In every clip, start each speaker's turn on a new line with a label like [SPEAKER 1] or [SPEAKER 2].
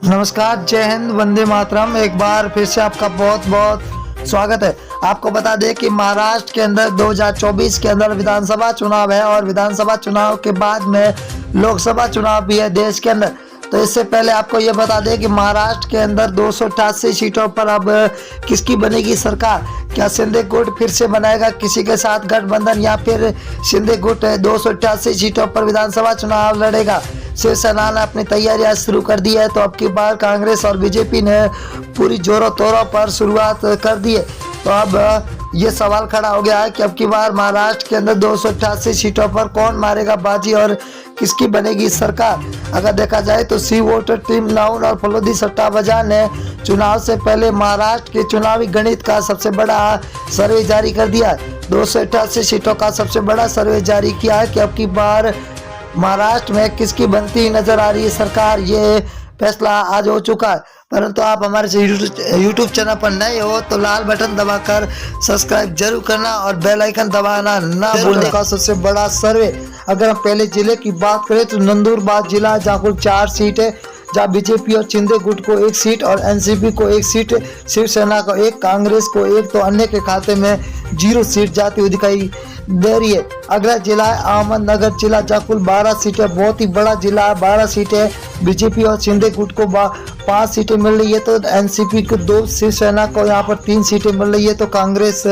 [SPEAKER 1] नमस्कार, जय हिंद, वंदे मातरम। एक बार फिर से आपका बहुत बहुत स्वागत है। आपको बता दें कि महाराष्ट्र के अंदर 2024 के अंदर विधानसभा चुनाव है और विधानसभा चुनाव के बाद में लोकसभा चुनाव भी है देश के अंदर। तो इससे पहले आपको ये बता दें कि महाराष्ट्र के अंदर 288 सीटों पर अब किसकी बनेगी सरकार। क्या शिंदे गुट फिर से बनाएगा किसी के साथ गठबंधन, या फिर शिंदे गुट 288 सीटों पर विधानसभा चुनाव लड़ेगा। शिवसेना ने अपनी तैयारियां शुरू कर दी है, तो अब की बार कांग्रेस और बीजेपी ने पूरी जोरों तोरों पर शुरुआत कर दी है। तो अब ये सवाल खड़ा हो गया है कि अब की बार महाराष्ट्र के अंदर 288 सीटों पर कौन मारेगा बाजी और किसकी बनेगी सरकार। अगर देखा जाए तो सी वोटर टीम नाउन और फलोदी सट्टा बाजार ने चुनाव से पहले महाराष्ट्र के चुनावी गणित का सबसे बड़ा सर्वे जारी कर दिया है। 288 सीटों का सबसे बड़ा सर्वे जारी किया है कि अब की बार महाराष्ट्र में किसकी बनती नजर आ रही है सरकार। ये फैसला आज हो चुका है। परंतु आप हमारे यूट्यूब चैनल पर नए हो तो लाल बटन दबाकर सब्सक्राइब जरूर करना और बेल आइकन दबाना ना भूलना। का सबसे बड़ा सर्वे, अगर हम पहले जिले की बात करें तो नंदुरबार जिला, जहाँ कुल 4 सीट है, जहाँ बीजेपी और शिंदे गुट को 1 सीट और एनसीपी को 1 सीट, शिवसेना को 1, कांग्रेस को 1, तो अन्य के खाते में 0 सीट जाती हुई दिखाई दे रही है। अगला जिला है अहमदनगर जिला, जहाँ कुल 12 सीटें, बहुत ही बड़ा जिला है, 12 सीटें। बीजेपी और शिंदे गुट को 5 सीटें मिल रही है, तो एनसीपी को 2, शिवसेना को यहाँ पर 3 सीटें मिल रही है, तो कांग्रेस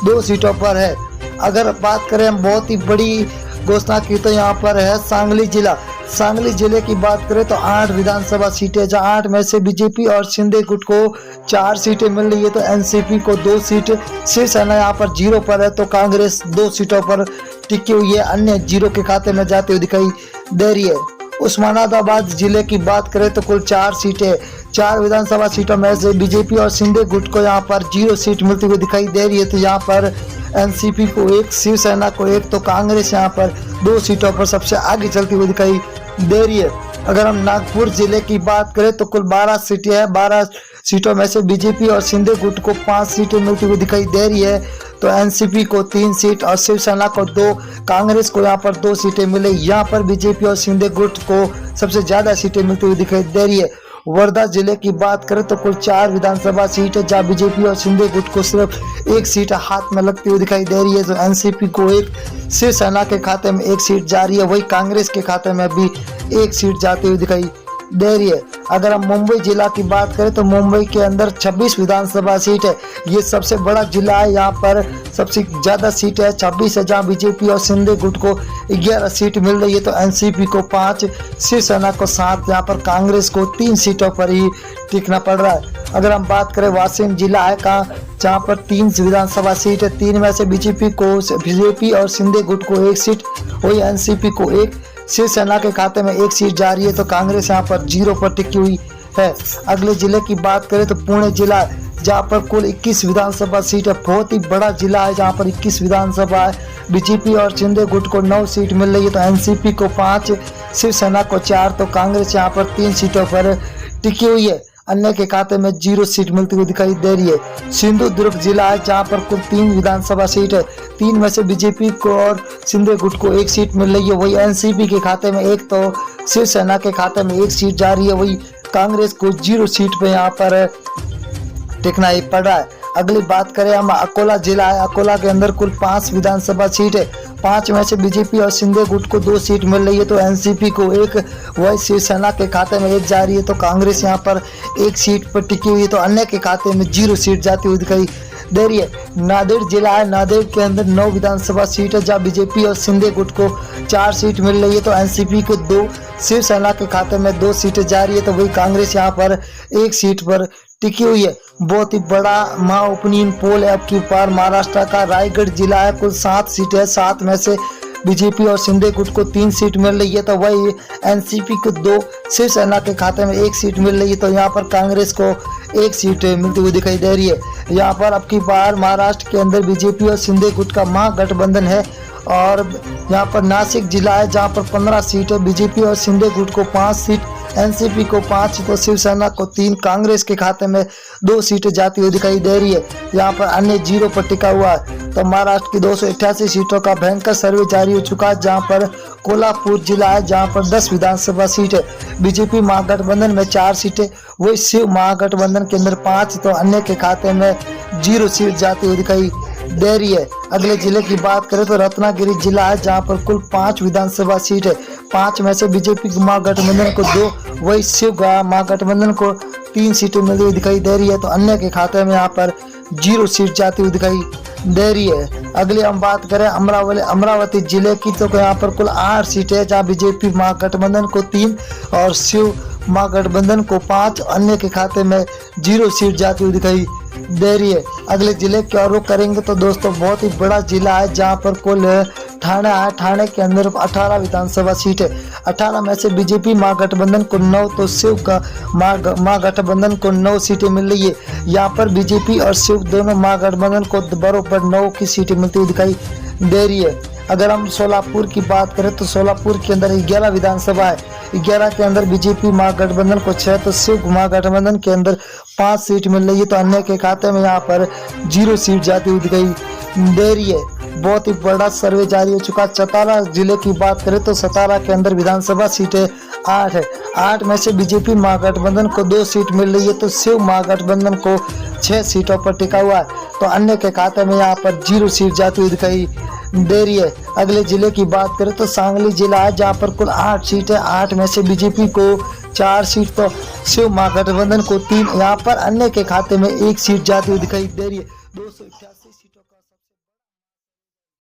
[SPEAKER 1] 2 सीटों पर है। अगर बात करें हम बहुत ही बड़ी घोषणा की तो यहाँ पर है सांगली जिला। सांगली जिले की बात करें तो 8 विधानसभा सीटें, जहाँ 8 में से बीजेपी और शिंदे गुट को 4 सीटें मिल रही है, तो एनसीपी को 2 सीट, शिवसेना यहाँ पर 0 पर है, तो कांग्रेस 2 सीटों पर टिकी हुई है, अन्य 0 के खाते में जाते हुए दिखाई दे रही है। उस्मानाबाद जिले की बात करें तो कुल 4 सीटें, 4 विधानसभा सीटों में से बीजेपी और शिंदे गुट को यहाँ पर 0 सीट मिलती हुई दिखाई दे रही है, तो यहाँ पर एनसीपी को 1, शिवसेना को 1, तो कांग्रेस यहाँ पर 2 सीटों पर सबसे आगे चलती हुई दिखाई दे रही है। अगर हम नागपुर जिले की बात करें तो कुल 12 सीटें हैं, 12 सीटों में से बीजेपी और शिंदे गुट को 5 सीटें मिलती हुई दिखाई दे रही है, तो एनसीपी को 3 सीट और शिवसेना को 2, कांग्रेस को यहाँ पर 2 सीटें मिले। यहाँ पर बीजेपी और शिंदे गुट को सबसे ज्यादा सीटें मिलती हुई दिखाई दे रही है। वर्धा जिले की बात करें तो कुल 4 विधानसभा सीट है, जहाँ बीजेपी और शिंदे गुट को सिर्फ 1 सीट हाथ में लगती हुई दिखाई दे रही है, तो एनसीपी को 1, शिवसेना के खाते में 1 सीट जा रही है, वही कांग्रेस के खाते में भी 1 सीट जाती हुई दिखाई दे रही है। अगर हम मुंबई जिला की बात करें तो मुंबई के अंदर 26 विधानसभा सीट है, ये सबसे बड़ा जिला है, यहाँ पर सबसे ज्यादा सीट है 26 है, जहाँ बीजेपी और शिंदे गुट को 11 सीट मिल रही है, तो एनसीपी को 5, शिवसेना को 7, यहाँ पर कांग्रेस को 3 सीटों पर ही टिकना पड़ रहा है। अगर हम बात करें वाशिम जिला है का, जहाँ पर 3 विधानसभा सीट है, 3 में से बीजेपी और शिंदे गुट को 1 सीट, वही एनसीपी को 1, शिवसेना के खाते में 1 सीट जा रही है, तो कांग्रेस यहाँ पर 0 पर टिकी हुई है। अगले जिले की बात करें तो पुणे जिला, जहाँ पर कुल 21 विधानसभा सीट है, बहुत ही बड़ा जिला है, जहाँ पर 21 विधानसभा है। बीजेपी और शिंदे गुट को 9 सीट मिल रही है, तो एनसीपी को 5, शिवसेना को 4, तो कांग्रेस यहाँ पर 3 सीटों पर टिकी हुई है, अन्य के खाते में 0 सीट मिलती हुई दिखाई दे रही है। सिंधुदुर्ग जिला है, जहाँ पर कुल 3 विधानसभा सीट है, 3 में से बीजेपी को और शिंदे गुट को 1 सीट मिल रही है, वही एनसीपी के खाते में 1, तो शिवसेना के खाते में 1 सीट जा रही है, वही कांग्रेस को 0 सीट पे यहाँ पर टिकना ही पड़ रहा है। अगली बात करें हम अकोला जिला है, अकोला के अंदर कुल 5 विधानसभा सीट है, 5 में से बीजेपी और शिंदे गुट को 2 सीट मिल रही है, तो एनसीपी को 1, वही शिवसेना के खाते में 1 जा रही है, तो कांग्रेस यहाँ पर 1 सीट पर टिकी हुई है, तो अन्य के खाते में 0 सीट जाती हुई दिखाई दे रही है। नांदेड़ जिला है, नांदेड़ के अंदर 9 विधानसभा सीट है, जहाँ बीजेपी और शिंदे गुट को 4 सीट मिल रही है, तो एनसीपी को 2, शिवसेना के खाते में 2 सीटें जा रही है, तो वही कांग्रेस यहाँ पर 1 सीट पर टिकी हुई है। बहुत ही बड़ा महा ओपिनियन पोल है अब की बार महाराष्ट्र का। रायगढ़ जिला है, कुल 7 सीट है, 7 में से बीजेपी और शिंदे गुट को 3 सीट मिल रही है, तो वही एनसीपी को 2, शिवसेना के खाते में 1 सीट मिल रही है, तो यहाँ पर कांग्रेस को 1 सीट मिलती हुई दिखाई दे रही है। यहाँ पर अब की बार महाराष्ट्र के अंदर बीजेपी और शिंदे गुट का महागठबंधन है, और यहाँ पर नासिक जिला है, जहाँ पर 15 सीट है, बीजेपी और शिंदे गुट को 5 सीट, एनसीपी को 5 तो शिवसेना को 3, कांग्रेस के खाते में 2 सीटें जाती हुई दिखाई दे रही है। यहाँ पर अन्य 0 पर टिका हुआ है। तो महाराष्ट्र की 288 सीटों का भयंकर सर्वे जारी हो चुका है, जहाँ पर कोल्हापुर जिला है जहाँ पर 10 विधानसभा सीट है। बीजेपी महागठबंधन में 4 सीटें, वही शिव महागठबंधन के अंदर 5, तो अन्य के खाते में 0 सीट जाती हुई दिखाई दे रही है। अगले जिले की बात करें तो रत्नागिरी जिला है जहां पर कुल 5 विधानसभा सीट है। 5 में से बीजेपी महागठबंधन को 2, वही शिव महागठबंधन को 3 सीटें मिली हुई दिखाई दे रही है। तो अन्य के खाते में यहाँ पर 0 सीट जाती हुई दिखाई दे रही है। अगली हम बात करें अमरावती जिले की, तो यहाँ पर कुल 8 सीटें है जहाँ बीजेपी महागठबंधन को 3 और शिव महागठबंधन को 5, अन्य के खाते में 0 सीट जाती हुई दिखाई दे रही है। अगले जिले की ओर रुख करेंगे तो दोस्तों बहुत ही बड़ा जिला है जहां पर कुल ठाणे है। ठाणे के अंदर 18 विधानसभा सीट है। 18 में से बीजेपी महागठबंधन को 9, तो शिव का महागठबंधन को 9 सीटें मिल रही है। यहाँ पर बीजेपी और शिव दोनों महागठबंधन को बराबर 9 की सीटें मिलती हुई दिखाई दे रही है। अगर हम सोलापुर की बात करें तो सोलापुर के अंदर 11 विधानसभा है। 11 के अंदर बीजेपी महागठबंधन को 6, तो शिव महागठबंधन के अंदर 5 सीट मिल रही है। तो अन्य के खाते में यहाँ पर 0 सीट जाती हुई दिखाई दे रही है। बहुत ही बड़ा सर्वे जारी हो चुका है। सतारा जिले की बात करें तो सतारा के अंदर विधानसभा सीटें 8 है। 8 में से बीजेपी महागठबंधन को 2 सीट मिल रही है, तो शिव महागठबंधन को 6 सीटों पर टिका हुआ है। तो अन्य के खाते में यहाँ पर 0 सीट जाती हुई दिखाई दे रही है। अगले जिले की बात करें तो सांगली जिला है जहाँ पर कुल 8 सीट है। 8 में से बीजेपी को 4 सीट, तो शिव महागठबंधन को 3, यहाँ पर अन्य के खाते में 1 सीट जाती हुई दिखाई दे रही है। 288